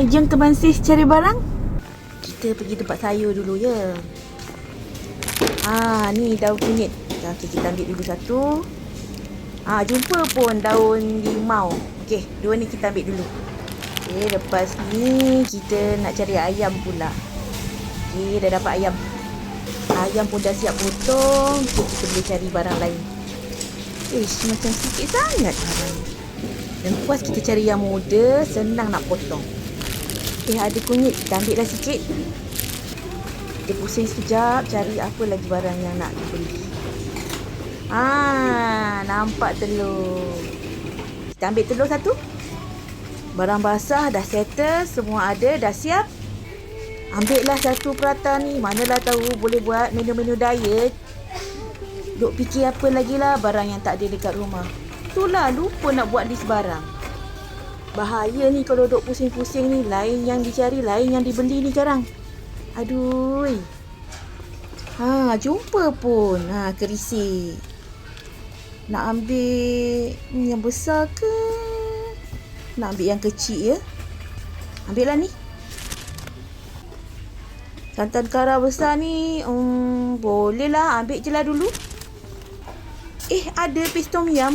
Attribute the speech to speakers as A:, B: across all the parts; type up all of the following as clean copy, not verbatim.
A: jom teman sis cari barang. Kita pergi tempat sayur dulu ya. Ni daun kunyit. Okey, kita ambil dulu satu. Jumpa pun daun limau. Okey, dua ni kita ambil dulu. Okey, lepas ni kita nak cari ayam pula. Okey, dah dapat ayam. Ayam pun dah siap potong. Okay, kita boleh cari barang lain. Macam sikit sangat barang ni. Dan puas kita cari yang muda, senang nak potong. Ada kunyit, kita ambil dah sikit. Kita pusing sekejap, cari apa lagi barang yang nak dibeli. Nampak telur. Kita ambil telur satu. Barang basah dah settle, semua ada, dah siap. Ambillah satu prata ni. Manalah tahu boleh buat menu-menu diet. Duk fikir apa lagi lah barang yang tak ada dekat rumah. Itulah, lupa nak buat list barang. Bahaya ni kalau duk pusing-pusing ni. Lain yang dicari, lain yang dibeli ni sekarang. Aduh. Jumpa pun. Kerisik. Nak ambil yang besar ke? Nak ambil yang kecil ya? Ambil lah ni. Santan kara besar ni. Boleh lah. Ambil je lah dulu. Ada paste tom yum.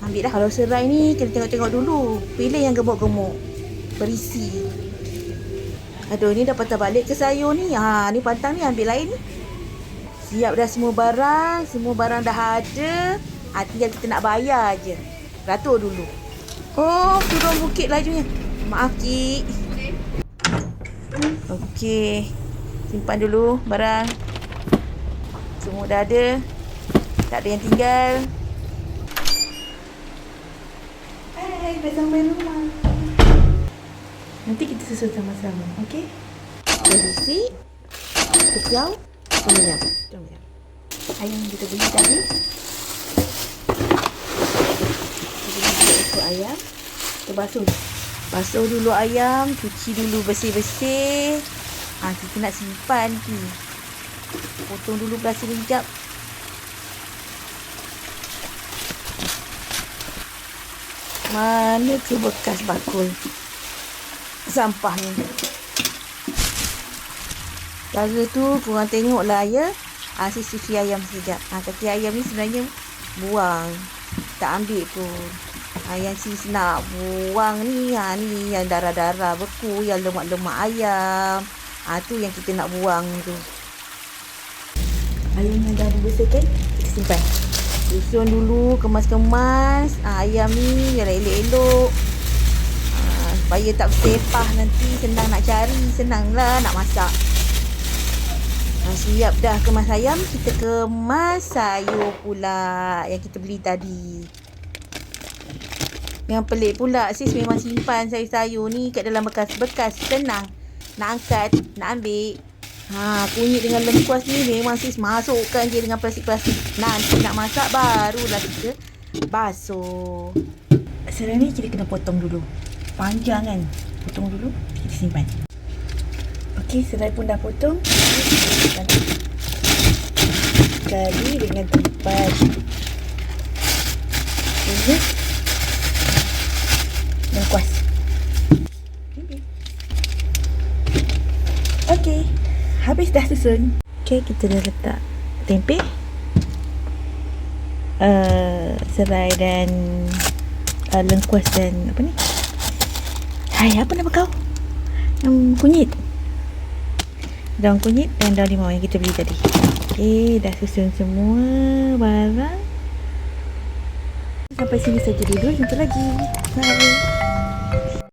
A: Ambil dah. Kalau serai ni kena tengok-tengok dulu. Pilih yang gemuk-gemuk, berisi. Aduh, ni dah patah balik ke sayur ni. Ni pantang ni, ambil lain ni. Siap dah semua barang. Semua barang dah ada. Tinggal kita nak bayar je. Ratur dulu. Turun bukit lajunya. Maaf Cik. Okey. Simpan dulu barang. Semua dah ada. Tak ada yang tinggal. Dah sampai rumah. Nanti kita susun sama-sama. Okey? Berisi. Kejau. Tom yum. Ayam yang kita beli tadi. Kita beli 2 ekor ayam. Kita basuh dulu ayam. Cuci dulu bersih-bersih. Kita nak simpan ni. Potong dulu beras ni sekejap. Mana ke bekas bakul sampah ni? Cara tu korang tengoklah ya. Sis cuci ayam sekejap. Kaki ayam ni sebenarnya buang. Tak ambil pun. Yang sis nak buang ni. Ni yang darah-darah beku. Yang lemak-lemak ayam. Tu yang kita nak buang tu. Ayam yang dah dibersihkan, kita simpan. Susun dulu, kemas-kemas ayam ni biar elok-elok. Supaya tak bersepah nanti. Senang nak cari, senanglah nak masak. Siap dah kemas ayam. Kita kemas sayur pula yang kita beli tadi. Yang pelik pula, sis memang simpan sayur-sayur ni kat dalam bekas-bekas. Senang nak angkat, nak ambil. Kunyit dengan lengkuas ni memang sis masukkan je dengan plastik-plastik. Nanti nak masak barulah kita basuh. Sekarang ni kita kena potong dulu. Panjang kan? Potong dulu, kita simpan. Okey, serai pun dah potong. Kali dengan tempat kunyit lengkuas. Okey. Habis dah susun. Okey, kita dah letak tempe, serai dan lengkuas dan apa ni? Apa nama kau? Kunyit. Daun kunyit dan daun limau yang kita beli tadi. Okey, dah susun semua barang. Sampai sini saja dulu. Jumpa lagi. Bye.